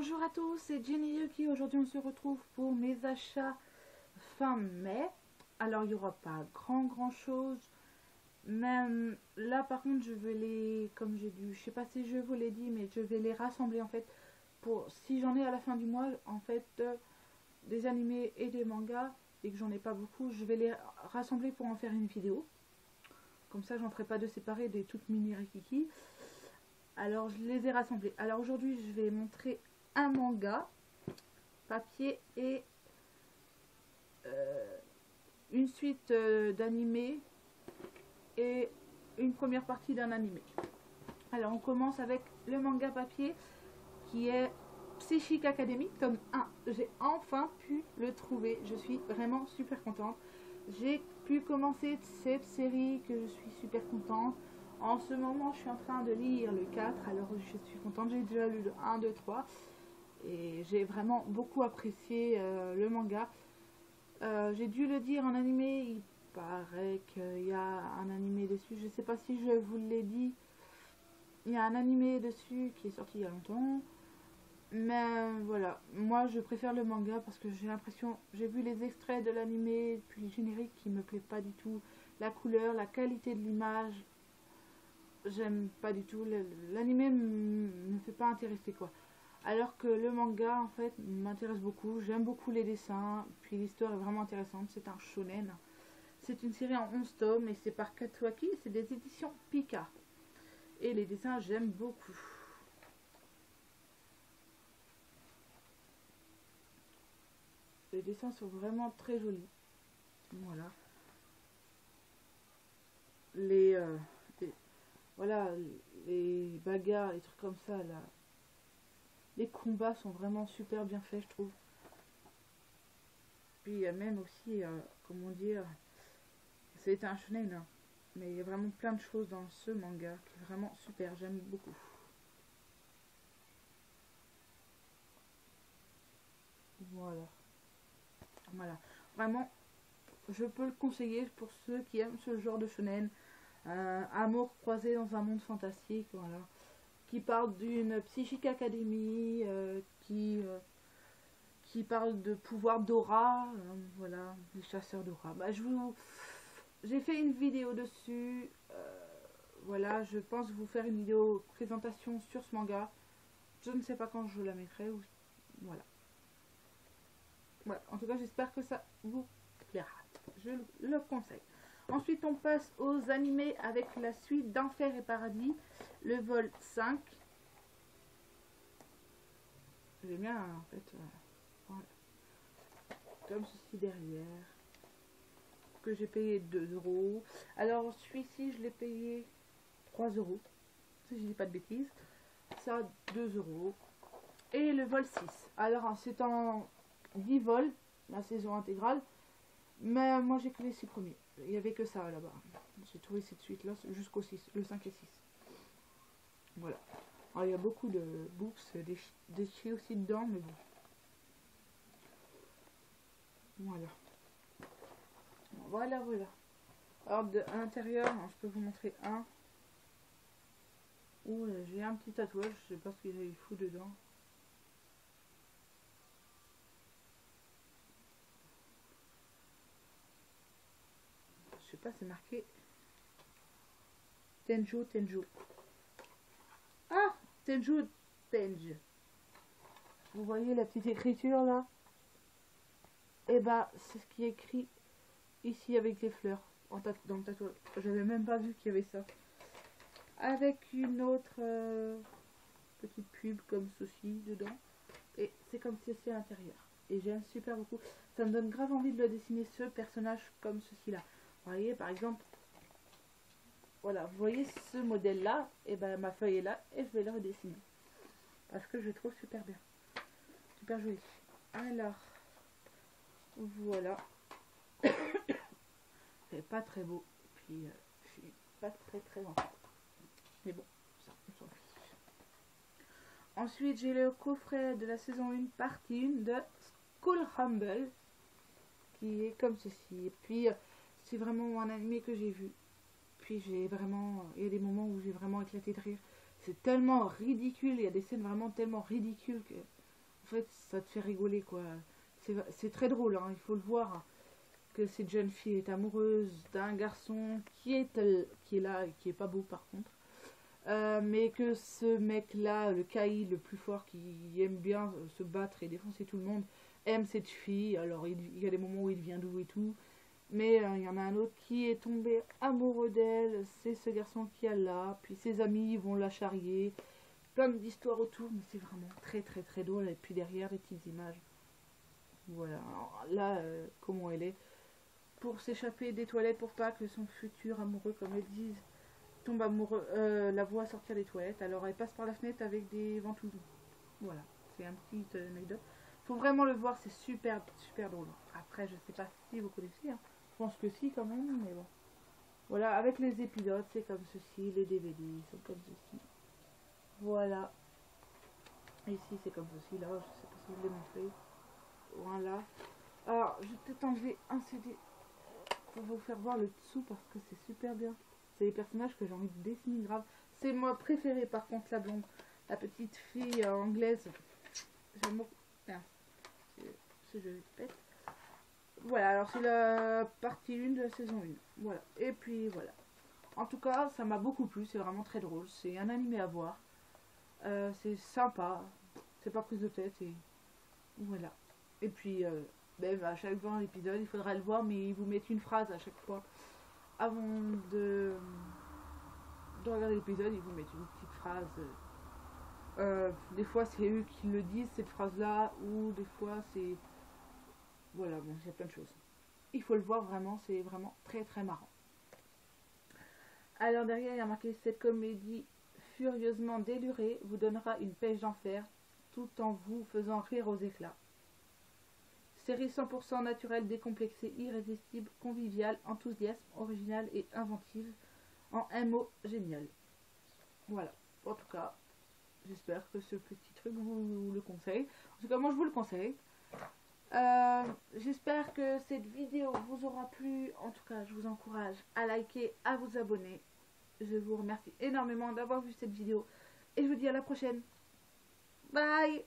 Bonjour à tous, c'est Jenny Yuki. Aujourd'hui on se retrouve pour mes achats fin mai. Alors il n'y aura pas grand chose. Même là par contre je vais les, comme j'ai dû, je sais pas si je vous l'ai dit, mais je vais les rassembler en fait. Pour si j'en ai à la fin du mois en fait des animés et des mangas et que j'en ai pas beaucoup, je vais les rassembler pour en faire une vidéo. Comme ça j'en ferai pas deux séparés des toutes mini rikiki. Alors je les ai rassemblés. Alors aujourd'hui je vais montrer un manga papier et une suite d'animés et une première partie d'un animé. Alors on commence avec le manga papier qui est Psychic Academy tome 1. J'ai enfin pu le trouver, je suis vraiment super contente. J'ai pu commencer cette série que je suis super contente. En ce moment je suis en train de lire le 4, alors je suis contente, j'ai déjà lu le 1, 2, 3 et j'ai vraiment beaucoup apprécié le manga. J'ai dû le dire en animé, il paraît qu'il y a un animé dessus, je sais pas si je vous l'ai dit, il y a un animé dessus qui est sorti il y a longtemps, mais voilà, moi je préfère le manga parce que j'ai l'impression, j'ai vu les extraits de l'animé puis le générique qui me plaît pas du tout, la couleur, la qualité de l'image, j'aime pas du tout, l'animé me fait pas intéresser quoi. Alors que le manga en fait m'intéresse beaucoup, j'aime beaucoup les dessins, puis l'histoire est vraiment intéressante, c'est un shonen. C'est une série en 11 tomes et c'est par Katsuaki, c'est des éditions Pika. Et les dessins j'aime beaucoup. Les dessins sont vraiment très jolis. Voilà. Voilà, les bagarres, les trucs comme ça là. Les combats sont vraiment super bien faits, je trouve. Puis il y a même aussi, comment dire, c'est un shonen, hein, mais il y a vraiment plein de choses dans ce manga qui est vraiment super, j'aime beaucoup. Voilà. Voilà. Vraiment, je peux le conseiller pour ceux qui aiment ce genre de shonen. Amour croisé dans un monde fantastique, voilà. Qui parle d'une psychique académie, qui parle de pouvoir d'aura, voilà, les chasseurs d'aura. Bah, j'ai fait une vidéo dessus, voilà, je pense vous faire une vidéo présentation sur ce manga. Je ne sais pas quand je la mettrai, ou voilà. Voilà, en tout cas, j'espère que ça vous plaira. Je le conseille. Ensuite, on passe aux animés avec la suite d'Enfer et Paradis, le vol 5. J'aime bien, en fait. Voilà. Comme ceci derrière. Que j'ai payé 2 €. Alors, celui-ci, je l'ai payé 3 €. Si je dis pas de bêtises. Ça, 2 €. Et le vol 6. Alors, c'est en 10 vols, la saison intégrale. Mais moi, j'ai que les 6 premiers. Il n'y avait que ça là-bas. J'ai trouvé cette suite-là jusqu'au 6, le 5 et 6. Voilà. Alors, il y a beaucoup de books, des chi aussi dedans, mais bon. Voilà. Voilà, voilà. Alors, à l'intérieur, je peux vous montrer un. Où j'ai un petit tatouage, je sais pas ce qu'il fout dedans. Je sais pas, c'est marqué Tenjo Tenjo. Ah, Tenjo Tenjo. Vous voyez la petite écriture là? Et bah, c'est ce qui est écrit ici avec des fleurs dans le tatouage. J'avais même pas vu qu'il y avait ça. Avec une autre petite pub comme ceci dedans. Et c'est comme ceci à l'intérieur. Et j'aime super beaucoup. Ça me donne grave envie de le dessiner, ce personnage comme ceci là. Vous voyez par exemple, voilà, vous voyez ce modèle là, et ben ma feuille est là et je vais le redessiner. Parce que je le trouve super bien. Super joli. Alors, voilà. C'est pas très beau. Puis je suis pas très enceinte. Mais bon, ça, on s'en fiche. Ensuite, j'ai le coffret de la saison 1, partie 1 de School Rumble. Qui est comme ceci. Et puis, c'est vraiment un animé que j'ai vu. Puis j'ai vraiment, il y a des moments où j'ai vraiment éclaté de rire. C'est tellement ridicule, il y a des scènes vraiment tellement ridicules que fait, ça te fait rigoler, quoi. C'est très drôle, hein, il faut le voir, hein, que cette jeune fille est amoureuse d'un garçon qui est là, et qui est pas beau par contre. Mais que ce mec-là, le Kai, le plus fort, qui aime bien se battre et défoncer tout le monde, aime cette fille. Alors il y a des moments où il vient d'où et tout. Mais il y en a un autre qui est tombé amoureux d'elle. C'est ce garçon qui est là. Puis ses amis vont la charrier. Plein d'histoires autour. Mais c'est vraiment très très très drôle. Et puis derrière, les petites images. Voilà. Alors, là, comment elle est. Pour s'échapper des toilettes, pour pas que son futur amoureux, comme elles disent, tombe amoureux, la voit sortir des toilettes. Alors elle passe par la fenêtre avec des ventouses. Voilà, c'est un petit anecdote. Faut vraiment le voir, c'est super super drôle. Après, je sais pas si vous connaissez, hein. Je pense que si quand même, mais bon. Voilà, avec les épisodes, c'est comme ceci, les DVD sont comme ceci. Voilà. Ici, c'est comme ceci, là, je sais pas si je l'ai montré. Voilà. Alors, je vais peut-être enlever un CD pour vous faire voir le dessous parce que c'est super bien. C'est les personnages que j'ai envie de dessiner grave. C'est moi préféré par contre, la blonde. La petite fille anglaise. J'aime beaucoup. Si je pète. Voilà, alors c'est la partie 1 de la saison 1. Voilà. Et puis voilà. En tout cas, ça m'a beaucoup plu. C'est vraiment très drôle. C'est un animé à voir. C'est sympa. C'est pas prise de tête. Et voilà. Et puis, à chaque fois l'épisode, il faudra le voir, mais ils vous mettent une phrase à chaque fois. Avant de regarder l'épisode, ils vous mettent une petite phrase. Des fois, c'est eux qui le disent, cette phrase-là, ou des fois, c'est... Voilà, bon, il y a plein de choses. Il faut le voir vraiment, c'est vraiment très très marrant. Alors derrière, il y a marqué: cette comédie furieusement délurée vous donnera une pêche d'enfer, tout en vous faisant rire aux éclats. Série 100% naturelle, décomplexée, irrésistible, conviviale, enthousiasme, originale et inventive. En un mot, génial. Voilà. En tout cas, j'espère que ce petit truc vous le conseille. En tout cas, moi je vous le conseille. J'espère que cette vidéo vous aura plu. En tout cas, je vous encourage à liker, à vous abonner. Je vous remercie énormément d'avoir vu cette vidéo. Et je vous dis à la prochaine. Bye!